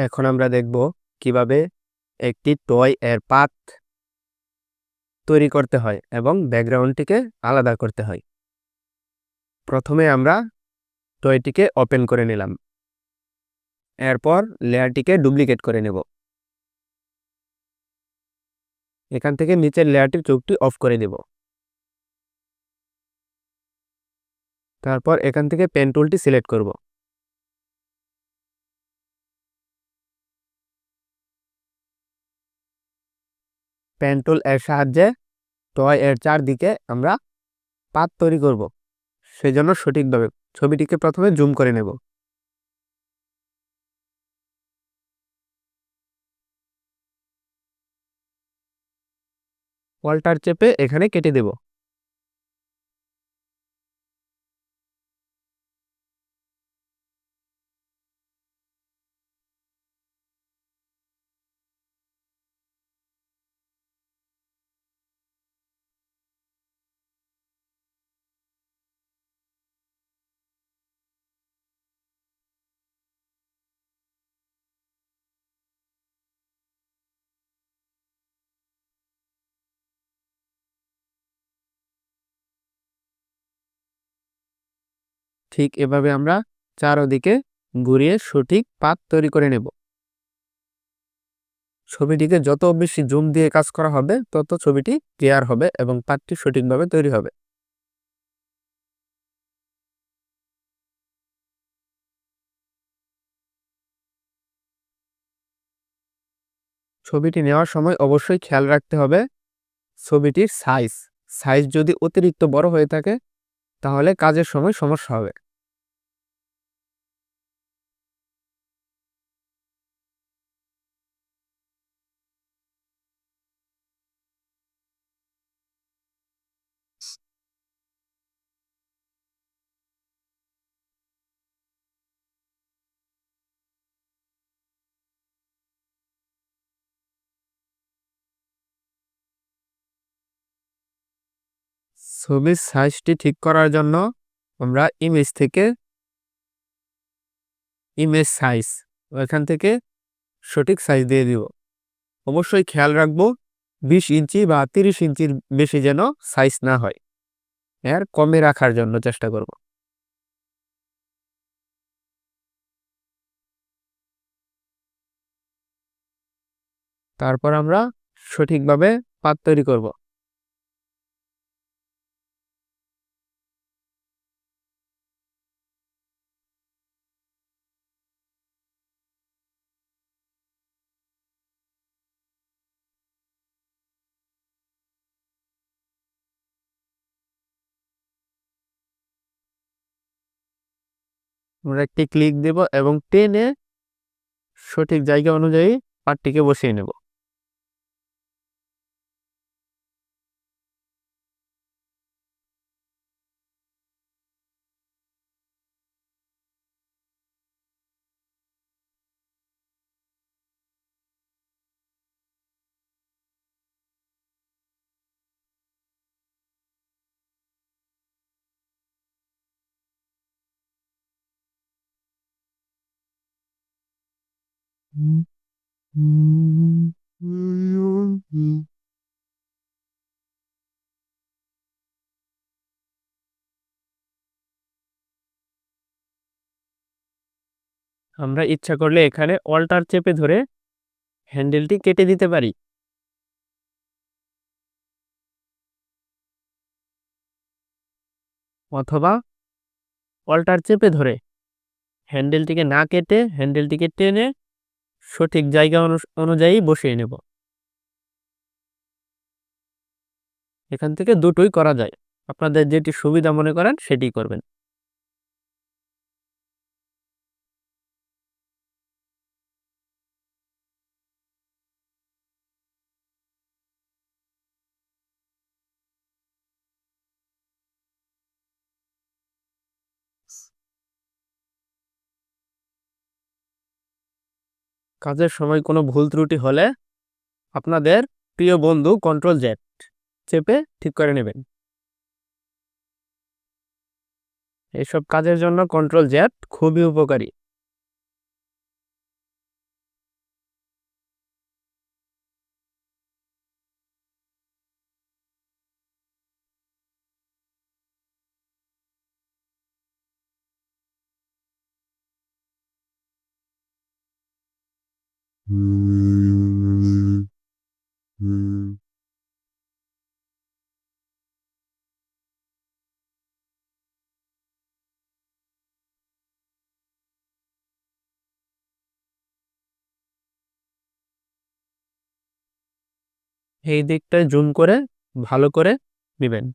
এখন আমরা দেখব কিভাবে একটি টয় এর পাথ তৈরি করতে হয় এবং ব্যাকগ্রাউন্ডটিকে আলাদা করতে হয়। প্রথমে আমরা টয়টিকে ওপেন করে নিলাম, এরপর লেয়ারটিকে ডুপ্লিকেট করে নেব। এখান থেকে নিচের লেয়ারটির চোখটি অফ করে দেব। তারপর এখান থেকে পেন টুলটি সিলেক্ট করব। পেন টুল এর সাহায্যে টয় এর চারদিকে আমরা পাথ তৈরি করব। সেজন্য সঠিকভাবে ছবিটিকে প্রথমে জুম করে নেব। অল্টার চেপে এখানে কেটে দেব। ঠিক এভাবে আমরা চারদিকে ঘুরিয়ে সঠিক পাথ তৈরি করে নেব। ছবিটিকে যত বেশি জুম দিয়ে কাজ করা হবে তত ছবিটি ক্লিয়ার হবে এবং পাথটি সঠিকভাবে তৈরি হবে। ছবিটি নেওয়ার সময় অবশ্যই খেয়াল রাখতে হবে ছবিটির সাইজ যদি অতিরিক্ত বড় হয়ে থাকে তাহলে কাজের সময় সমস্যা হবে। ছবির সাইজটি ঠিক করার জন্য আমরা ইমেজ থেকে ইমেজ সাইজ ওখান থেকে সঠিক সাইজ দিয়ে দিব। অবশ্যই খেয়াল রাখবো 20 ইঞ্চি বা 30 ইঞ্চির বেশি যেন সাইজ না হয়, এর কমে রাখার জন্য চেষ্টা করব। তারপর আমরা সঠিকভাবে পাত তৈরি করব। আমরা একটি ক্লিক দেব এবং টেনে সঠিক জায়গা অনুযায়ী পাটটিকে বসিয়ে নেব। আমরা ইচ্ছা করলে এখানে অল্টার চেপে ধরে হ্যান্ডেলটি কেটে দিতে পারি, অথবা অল্টার চেপে ধরে হ্যান্ডেলটিকে না কেটে হ্যান্ডেলটিকে টেনে সঠিক জায়গা অনুযায়ী বসিয়ে নেব। এখান থেকে দুটোই করা যায়, আপনাদের যেটি সুবিধা মনে করেন সেটি করবেন। কাজের সময় কোনো ভুল ত্রুটি হলে আপনাদের প্রিয় বন্ধু কন্ট্রোল জেড চেপে ঠিক করে নেবেন। এইসব কাজের জন্য কন্ট্রোল জেড খুবই উপকারী। এই দিকটা জুম করে ভালো করে নেবেন।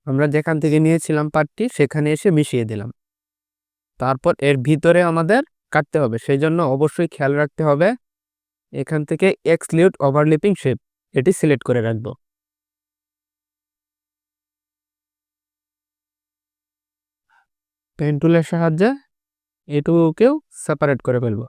আমরা যেখান থেকে নিয়েছিলাম পার্টটি সেখানে এসে মিশিয়ে দিলাম। তারপর এর ভিতরে আমাদের কাটতে হবে, সেই জন্য অবশ্যই খেয়াল রাখতে হবে এখান থেকে এক্সক্লুড ওভারল্যাপিং শেপ এটি সিলেক্ট করে রাখবো। পেন টুলের সাহায্যে এটুকুকেও সেপারেট করে ফেলবো।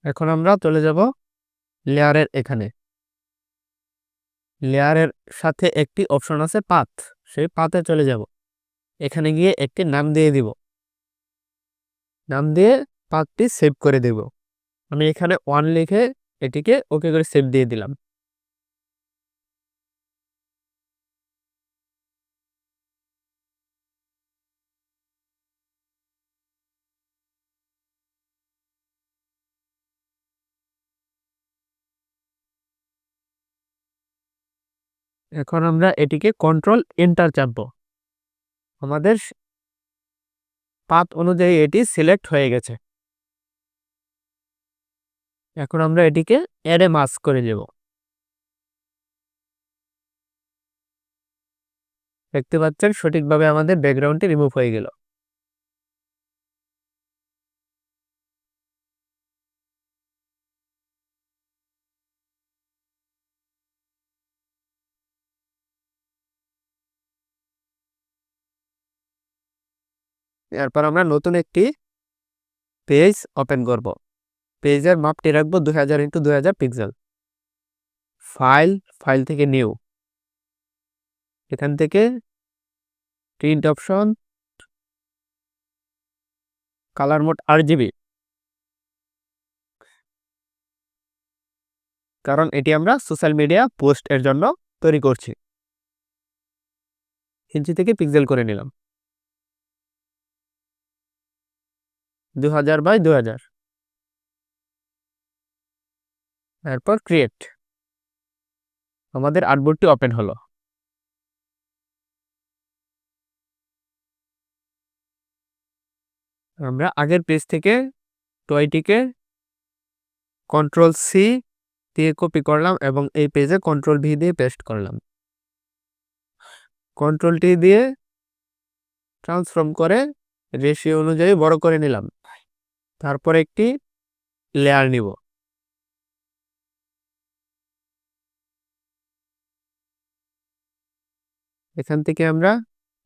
এখন আমরা চলে যাব লেয়ারের এখানে। লেয়ারের সাথে একটি অপশন আছে পাথ, সেই পাথে চলে যাব। এখানে গিয়ে একটি নাম দিয়ে দিব, নাম দিয়ে পাথটি সেভ করে দেব। আমি এখানে 1 লিখে এটিকে ওকে করে সেভ দিয়ে দিলাম। এখন আমরা এটিকে কন্ট্রোল এন্টার চাপবো। আমাদের পাথ অনুযায়ী এটি সিলেক্ট হয়ে গেছে। এখন আমরা এটিকে অ্যারে মাস্ক করে দেব। দেখতে পাচ্ছেন সঠিকভাবে আমাদের ব্যাকগ্রাউন্ডটি রিমুভ হয়ে গেল। এরপর আমরা নতুন একটি পেজ ওপেন করব। পেজের মাপটি রাখবো 2000x2000 পিক্সেল। ফাইল থেকে নিউ, এখান থেকে print option, colour mode RGB, কারণ এটি আমরা সোশ্যাল মিডিয়া পোস্ট এর জন্য তৈরি করছি। ইঞ্চি থেকে পিক্সেল করে নিলাম, 2000x2000। এরপর ক্রিয়েট, আমাদের আর্টবোর্ডটি ওপেন হলো। আমরা আগের পেজ থেকে টয়টিকে Ctrl+C দিয়ে কপি করলাম এবং এই পেজে Ctrl+V দিয়ে পেস্ট করলাম। Ctrl+T দিয়ে ট্রান্সফর্ম করে রেশিও অনুযায়ী বড় করে নিলাম। তারপর একটি লেয়ার নিব, এখান থেকে আমরা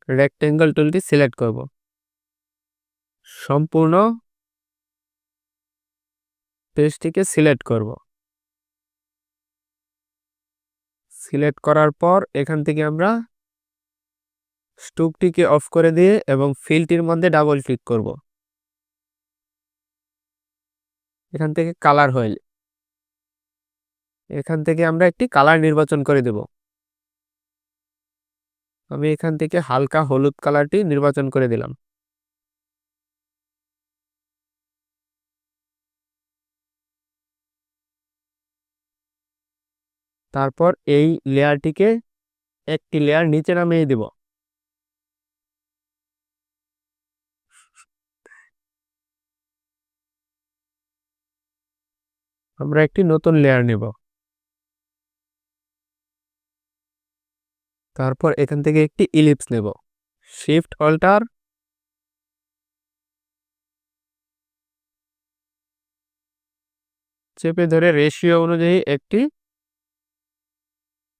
রেক্টেঙ্গল টুলটি সিলেক্ট করব। সম্পূর্ণ পেজটিকে সিলেক্ট করব। সিলেক্ট করার পর এখান থেকে আমরা স্টুকটিকে অফ করে দিয়ে এবং ফিলটির মধ্যে ডাবল ক্লিক করব। এখান থেকে কালার হুইল, এখান থেকে আমরা একটি কালার নির্বাচন করে দেব। আমি এখান থেকে হালকা হলুদ কালারটি নির্বাচন করে দিলাম। তারপর এই লেয়ারটিকে একটি লেয়ার নিচে নামিয়ে দিব। আমরা একটি নতুন লেয়ার নেব। তারপর এখান থেকে একটি ইলিপস নেব। শিফট অল্টার চেপে ধরে রেশিও অনুযায়ী একটি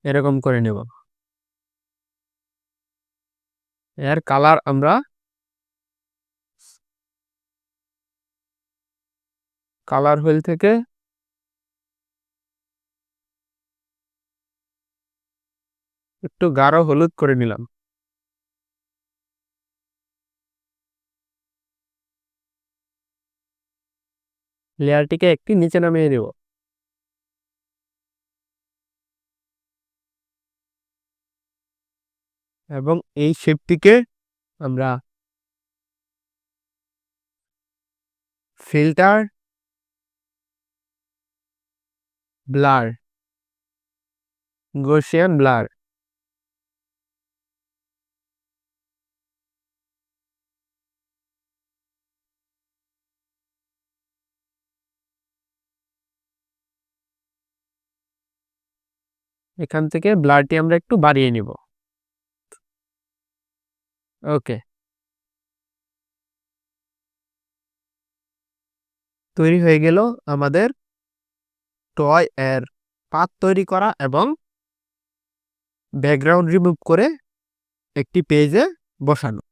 এরকম করে নেব। এর কালার আমরা কালার হুইল থেকে একটু গাঢ় হলুদ করে নিলাম। লেয়ারটিকে একটি নিচে নামিয়ে দেব। এবং এই শেপটিকে আমরা ফিল্টার ব্লার গসিয়ান ব্লার এখান থেকে ব্লারটি আমরা একটু বাড়িয়ে নিব। ওকে, তৈরি হয়ে গেল আমাদের টয় এর পাত তৈরি করা এবং ব্যাকগ্রাউন্ড রিমুভ করে একটি পেজে বসানো।